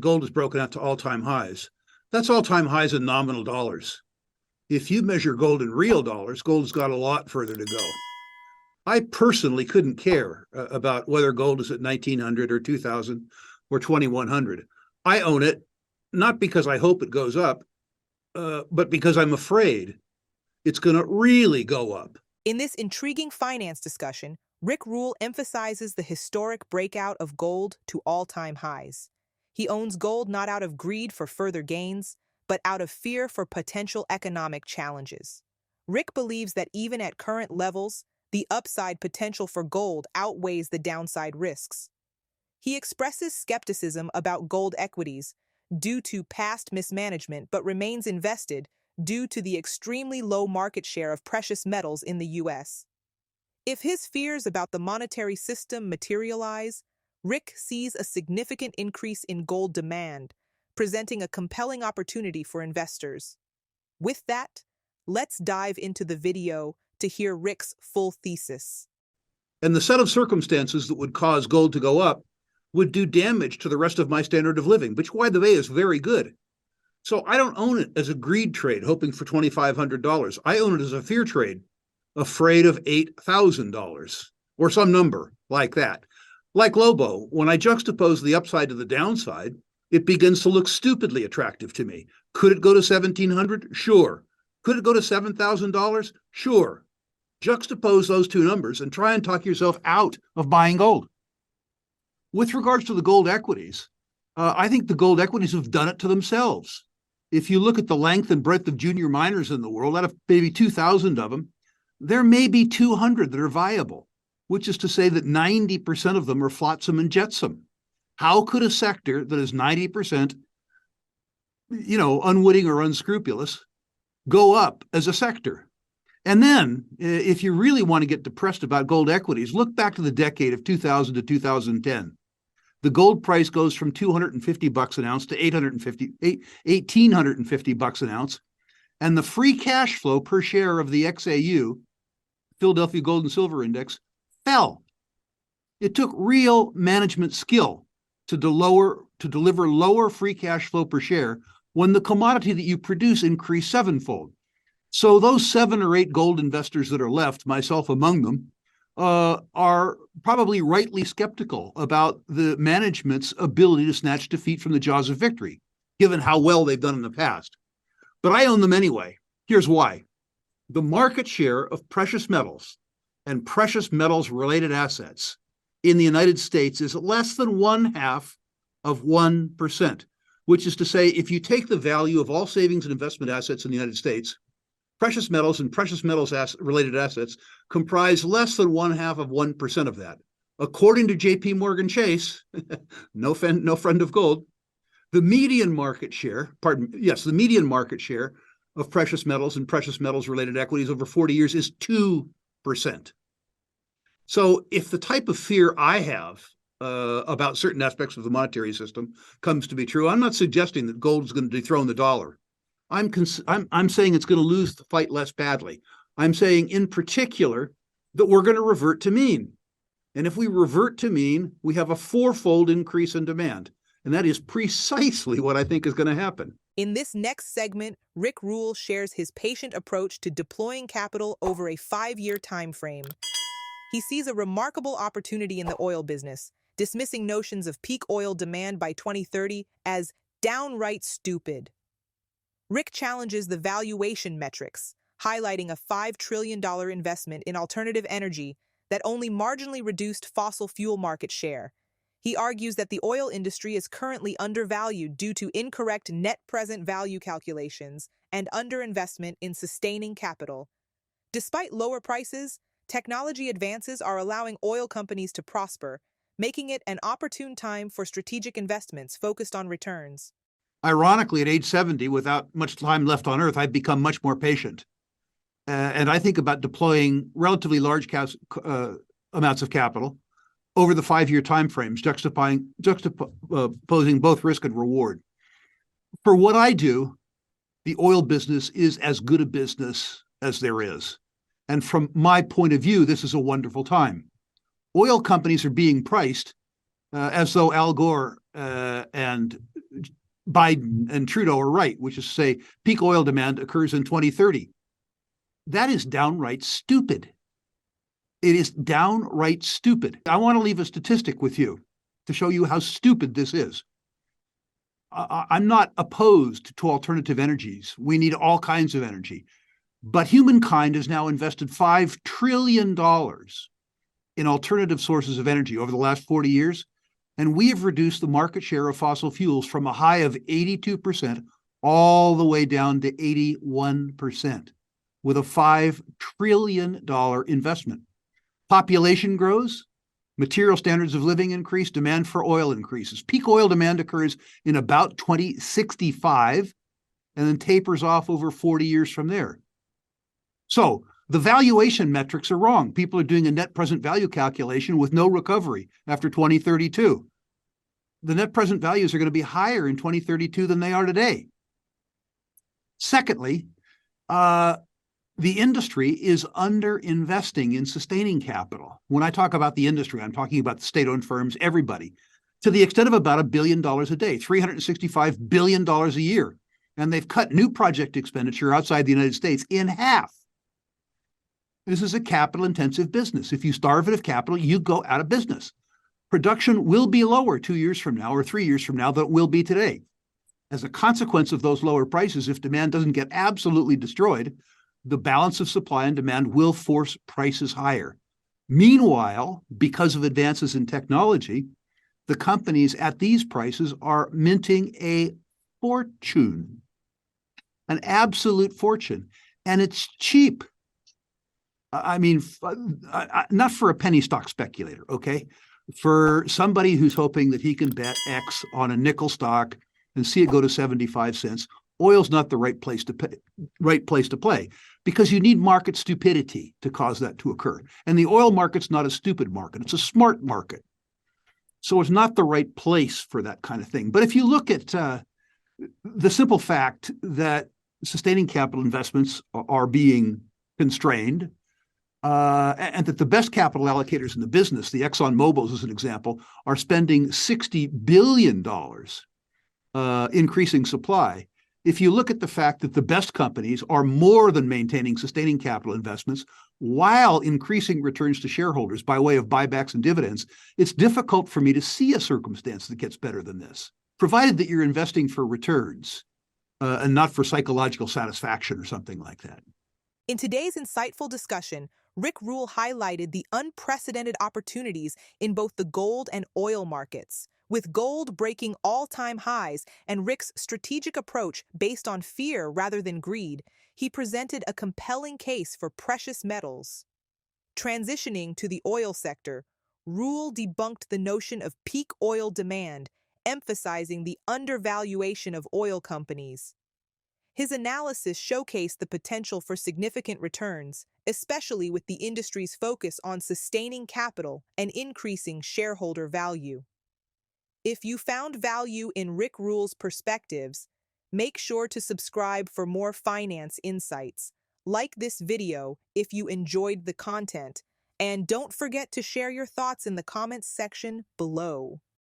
Gold is broken out to all-time highs. That's all-time highs in nominal dollars. If you measure gold in real dollars, gold's got a lot further to go. I personally couldn't care about whether gold is at 1900 or 2000 or 2100. I own it, not because I hope it goes up, but because I'm afraid it's going to really go up. In this intriguing finance discussion, Rick Rule emphasizes the historic breakout of gold to all-time highs. He owns gold not out of greed for further gains, but out of fear for potential economic challenges. Rick believes that even at current levels, the upside potential for gold outweighs the downside risks. He expresses skepticism about gold equities due to past mismanagement, but remains invested due to the extremely low market share of precious metals in the U.S. If his fears about the monetary system materialize, Rick sees a significant increase in gold demand, presenting a compelling opportunity for investors. With that, let's dive into the video to hear Rick's full thesis. And the set of circumstances that would cause gold to go up would do damage to the rest of my standard of living, which, by the way, is very good. So I don't own it as a greed trade, hoping for $2,500. I own it as a fear trade, afraid of $8,000 or some number like that. Like Lobo, when I juxtapose the upside to the downside, it begins to look stupidly attractive to me. Could it go to $1,700? Sure. Could it go to $7,000? Sure. Juxtapose those two numbers and try and talk yourself out of buying gold. With regards to the gold equities, I think the gold equities have done it to themselves. If you look at the length and breadth of junior miners in the world, out of maybe 2,000 of them, there may be 200 that are viable, which is to say that 90% of them are flotsam and jetsam. How could a sector that is 90%, unwitting or unscrupulous, go up as a sector? And then, if you really want to get depressed about gold equities, look back to the decade of 2000 to 2010. The gold price goes from $250 an ounce to $1,850 an ounce, and the free cash flow per share of the XAU, Philadelphia Gold and Silver Index, fell. It took real management skill to deliver lower free cash flow per share when the commodity that you produce increased sevenfold. So those 7 or 8 gold investors that are left, myself among them, are probably rightly skeptical about the management's ability to snatch defeat from the jaws of victory, given how well they've done in the past. But I own them anyway. Here's why. The market share of precious metals and precious metals related assets in the United States is less than 0.5%, which is to say, if you take the value of all savings and investment assets in the United States, precious metals and precious metals related assets comprise less than 0.5% of that. According to J.P. Morgan Chase, no friend of gold, the median market share of precious metals and precious metals related equities over 40 years is 2%. So if the type of fear I have about certain aspects of the monetary system comes to be true, I'm not suggesting that gold is going to dethrone the dollar. I'm saying it's going to lose the fight less badly. I'm saying in particular that we're going to revert to mean. And if we revert to mean, we have a 4-fold increase in demand. And that is precisely what I think is going to happen. In this next segment, Rick Rule shares his patient approach to deploying capital over a 5-year time frame. He sees a remarkable opportunity in the oil business, dismissing notions of peak oil demand by 2030 as downright stupid. Rick challenges the valuation metrics, highlighting a $5 trillion investment in alternative energy that only marginally reduced fossil fuel market share. He argues that the oil industry is currently undervalued due to incorrect net present value calculations and underinvestment in sustaining capital. Despite lower prices, technology advances are allowing oil companies to prosper, making it an opportune time for strategic investments focused on returns. Ironically, at age 70, without much time left on Earth, I've become much more patient. And I think about deploying relatively large amounts of capital over the 5-year time frames, juxtaposing both risk and reward. For what I do, the oil business is as good a business as there is. And from my point of view, this is a wonderful time. Oil companies are being priced as though Al Gore and Biden and Trudeau are right, which is to say peak oil demand occurs in 2030. That is downright stupid. It is downright stupid. I want to leave a statistic with you to show you how stupid this is. I'm not opposed to alternative energies. We need all kinds of energy. But humankind has now invested $5 trillion in alternative sources of energy over the last 40 years. And we have reduced the market share of fossil fuels from a high of 82% all the way down to 81% with a $5 trillion investment. Population grows, material standards of living increase, demand for oil increases. Peak oil demand occurs in about 2065 and then tapers off over 40 years from there. So the valuation metrics are wrong. People are doing a net present value calculation with no recovery after 2032. The net present values are going to be higher in 2032 than they are today. Secondly, the industry is under-investing in sustaining capital. When I talk about the industry, I'm talking about the state-owned firms, everybody, to the extent of about $1 billion a day, $365 billion a year. And they've cut new project expenditure outside the United States in half. This is a capital-intensive business. If you starve it of capital, you go out of business. Production will be lower 2 years from now or 3 years from now than it will be today. As a consequence of those lower prices, if demand doesn't get absolutely destroyed, the balance of supply and demand will force prices higher. Meanwhile, because of advances in technology, the companies at these prices are minting a fortune, an absolute fortune, and it's cheap. I mean, not for a penny stock speculator, okay? For somebody who's hoping that he can bet X on a nickel stock and see it go to 75 cents, oil's not the right place to play because you need market stupidity to cause that to occur. And the oil market's not a stupid market, it's a smart market. So it's not the right place for that kind of thing. But if you look at the simple fact that sustaining capital investments are being constrained, and that the best capital allocators in the business, the Exxon Mobils as an example, are spending $60 billion increasing supply. If you look at the fact that the best companies are more than maintaining sustaining capital investments while increasing returns to shareholders by way of buybacks and dividends, it's difficult for me to see a circumstance that gets better than this, provided that you're investing for returns and not for psychological satisfaction or something like that. In today's insightful discussion, Rick Rule highlighted the unprecedented opportunities in both the gold and oil markets. With gold breaking all-time highs and Rick's strategic approach based on fear rather than greed, he presented a compelling case for precious metals. Transitioning to the oil sector, Rule debunked the notion of peak oil demand, emphasizing the undervaluation of oil companies. His analysis showcased the potential for significant returns, especially with the industry's focus on sustaining capital and increasing shareholder value. If you found value in Rick Rule's perspectives, make sure to subscribe for more finance insights. Like this video if you enjoyed the content, and don't forget to share your thoughts in the comments section below.